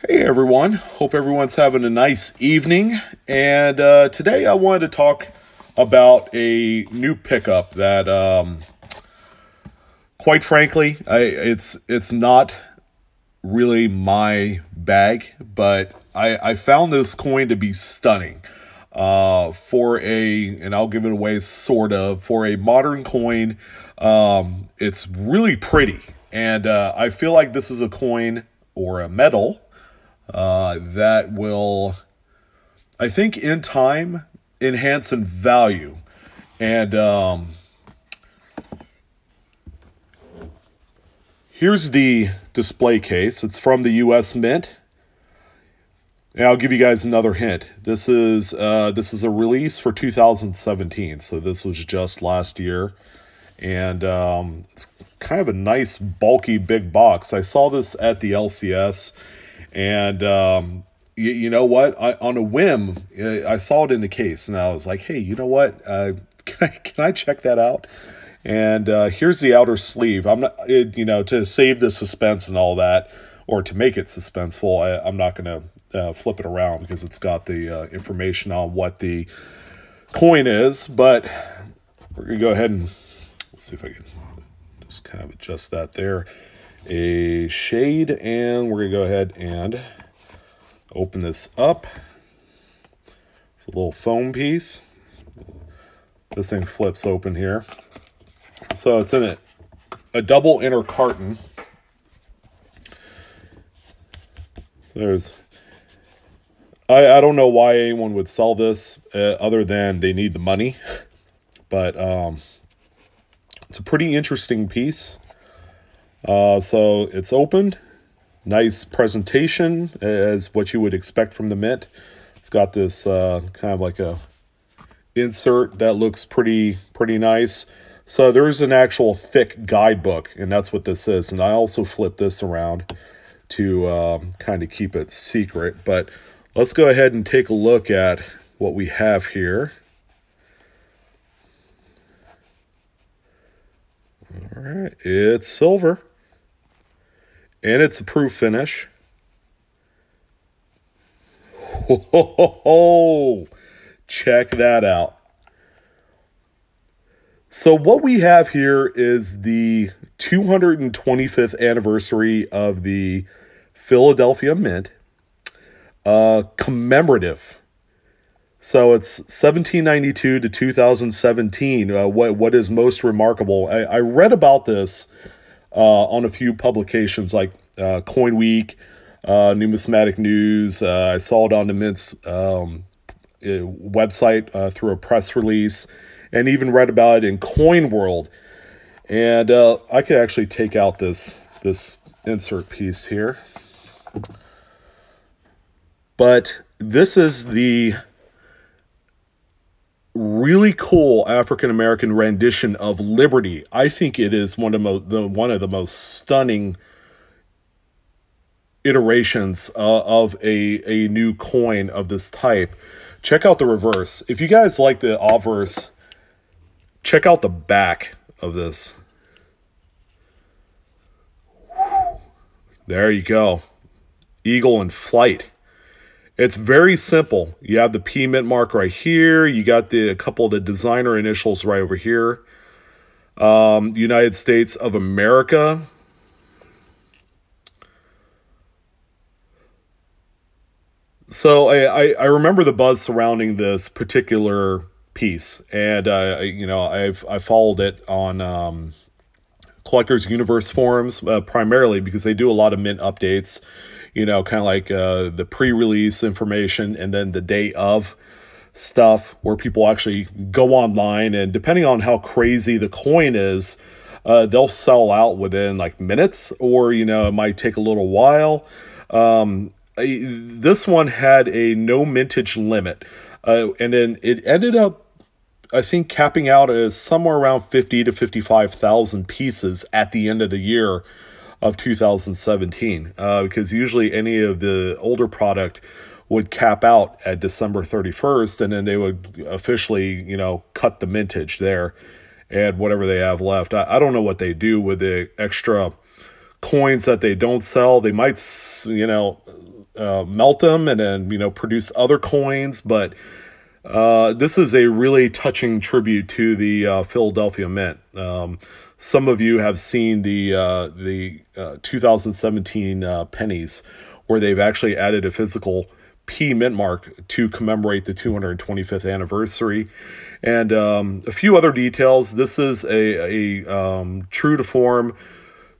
Hey everyone, hope everyone's having a nice evening. And today I wanted to talk about a new pickup that, quite frankly, it's not really my bag, but I found this coin to be stunning. And I'll give it away sort of, for a modern coin. It's really pretty. And I feel like this is a coin or a metal that will, I think, in time, enhance in value. And here's the display case. It's from the U.S. Mint. And I'll give you guys another hint. This is a release for 2017, so this was just last year. And it's kind of a nice, bulky, big box. I saw this at the LCS. And you know what? On a whim, I saw it in the case, and I was like, "Hey, you know what? Can I check that out?" And here's the outer sleeve. I'm not, to save the suspense and all that, or to make it suspenseful. I'm not going to flip it around because it's got the information on what the coin is. But we're gonna go ahead and see if I can just kind of adjust that there a shade, and we're gonna go ahead and open this up. It's a little foam piece. This thing flips open here, so it's in a double inner carton. I don't know why anyone would sell this other than they need the money, but it's a pretty interesting piece. So it's opened, nice presentation as what you would expect from the Mint. It's got this kind of like a insert that looks pretty nice. So there's an actual thick guidebook, and that's what this is. And I also flipped this around to kind of keep it secret. But let's go ahead and take a look at what we have here. All right, it's silver. And it's a proof finish. Oh, check that out. So what we have here is the 225th anniversary of the Philadelphia Mint, commemorative. So it's 1792 to 2017. What is most remarkable? I read about this on a few publications like Coin Week, Numismatic News. I saw it on the Mint's website through a press release, and even read about it in Coin World. And I could actually take out this insert piece here. But this is the really cool African-American rendition of Liberty. I think it is one of the most stunning iterations of a new coin of this type. Check out the reverse. If you guys like the obverse, check out the back of this. There you go. Eagle in flight. It's very simple. You have the P Mint mark right here. You got a couple of the designer initials right over here. United States of America. So I remember the buzz surrounding this particular piece, and I followed it on Collectors Universe forums primarily because they do a lot of Mint updates. Kind of like the pre-release information and then the day of stuff where people actually go online, and depending on how crazy the coin is, they'll sell out within like minutes, or, it might take a little while. This one had a no mintage limit, and then it ended up, I think, capping out as somewhere around 50 to 55,000 pieces at the end of the year of 2017, because usually any of the older product would cap out at December 31st, and then they would officially, cut the mintage there and whatever they have left. I don't know what they do with the extra coins that they don't sell. They might, melt them and then, you know, produce other coins. But this is a really touching tribute to the Philadelphia Mint. Some of you have seen the 2017 pennies, where they've actually added a physical P mint mark to commemorate the 225th anniversary, and a few other details. This is a true to form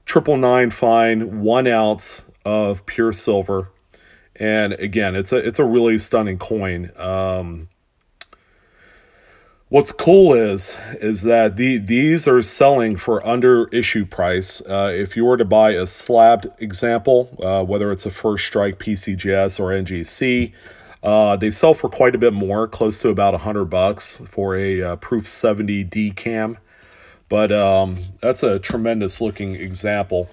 999 fine 1 ounce of pure silver, and again, it's a really stunning coin. What's cool is that these are selling for under issue price. If you were to buy a slabbed example, whether it's a First Strike, PCGS, or NGC, they sell for quite a bit more, close to about $100 for a Proof 70 DCAM. But that's a tremendous looking example.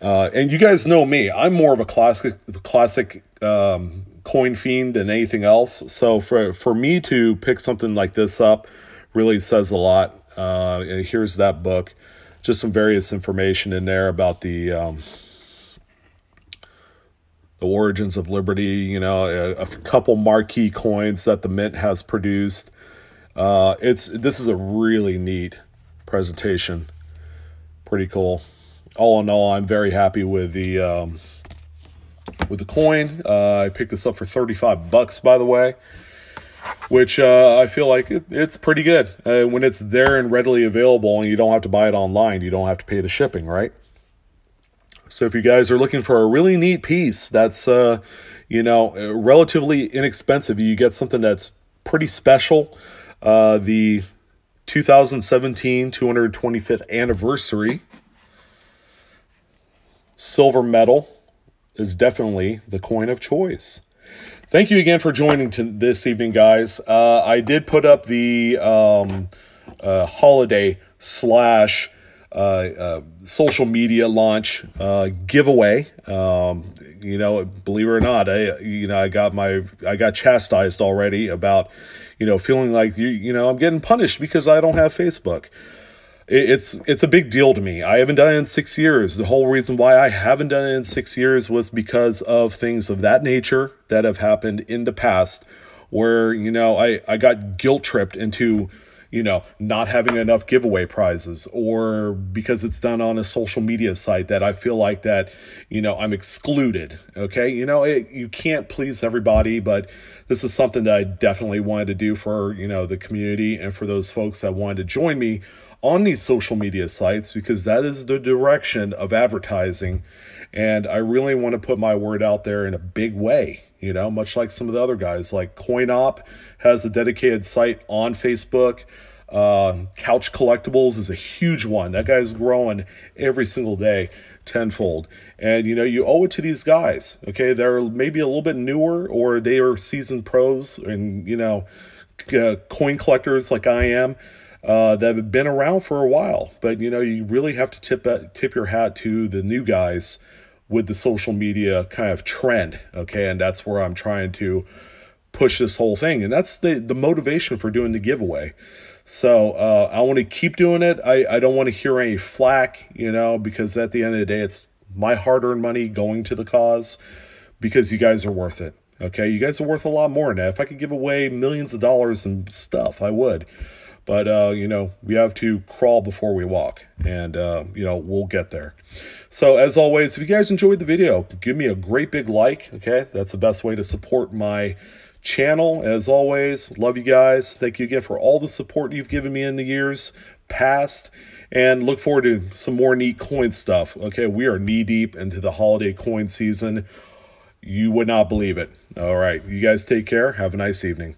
And you guys know me, I'm more of a classic coin fiend than anything else. So for me to pick something like this up really says a lot. Here's that book, just some various information in there about the origins of liberty, you know, a couple marquee coins that the Mint has produced. This is a really neat presentation. Pretty cool. All in all, I'm very happy with the coin. I picked this up for $35, by the way, which I feel like it's pretty good. When it's there and readily available and you don't have to buy it online, you don't have to pay the shipping, right? So if you guys are looking for a really neat piece that's, you know, relatively inexpensive, you get something that's pretty special. The 2017 225th anniversary silver medal is definitely the coin of choice. Thank you again for joining this evening, guys. I did put up the holiday / social media launch giveaway. You know, believe it or not, I got chastised already about, you know, feeling like I'm getting punished because I don't have Facebook. It's a big deal to me. I haven't done it in 6 years. The whole reason why I haven't done it in 6 years was because of things of that nature that have happened in the past, where, you know, I got guilt tripped into, you know, not having enough giveaway prizes, or because it's done on a social media site that I feel like that, you know, I'm excluded. Okay. You know, you can't please everybody, but this is something that I definitely wanted to do for, you know, the community and for those folks that wanted to join me on these social media sites, because that is the direction of advertising. And I really want to put my word out there in a big way, you know, much like some of the other guys. Like CoinOp has a dedicated site on Facebook. Couch Collectibles is a huge one. That guy's growing every single day tenfold. And, you know, you owe it to these guys. Okay, they're maybe a little bit newer, or they are seasoned pros and, you know, coin collectors like I am. That have been around for a while, but you know, you really have to tip your hat to the new guys with the social media kind of trend. Okay, and that's where I'm trying to push this whole thing, and that's the motivation for doing the giveaway. So I want to keep doing it. I don't want to hear any flack, you know, because at the end of the day, it's my hard-earned money going to the cause, because you guys are worth it. Okay, you guys are worth a lot more than that. If I could give away millions of dollars and stuff, I would. But, you know, we have to crawl before we walk, and, you know, we'll get there. So as always, if you guys enjoyed the video, give me a great big like. Okay, that's the best way to support my channel. As always, love you guys. Thank you again for all the support you've given me in the years past, and look forward to some more neat coin stuff. Okay, we are knee deep into the holiday coin season. You would not believe it. All right, you guys take care. Have a nice evening.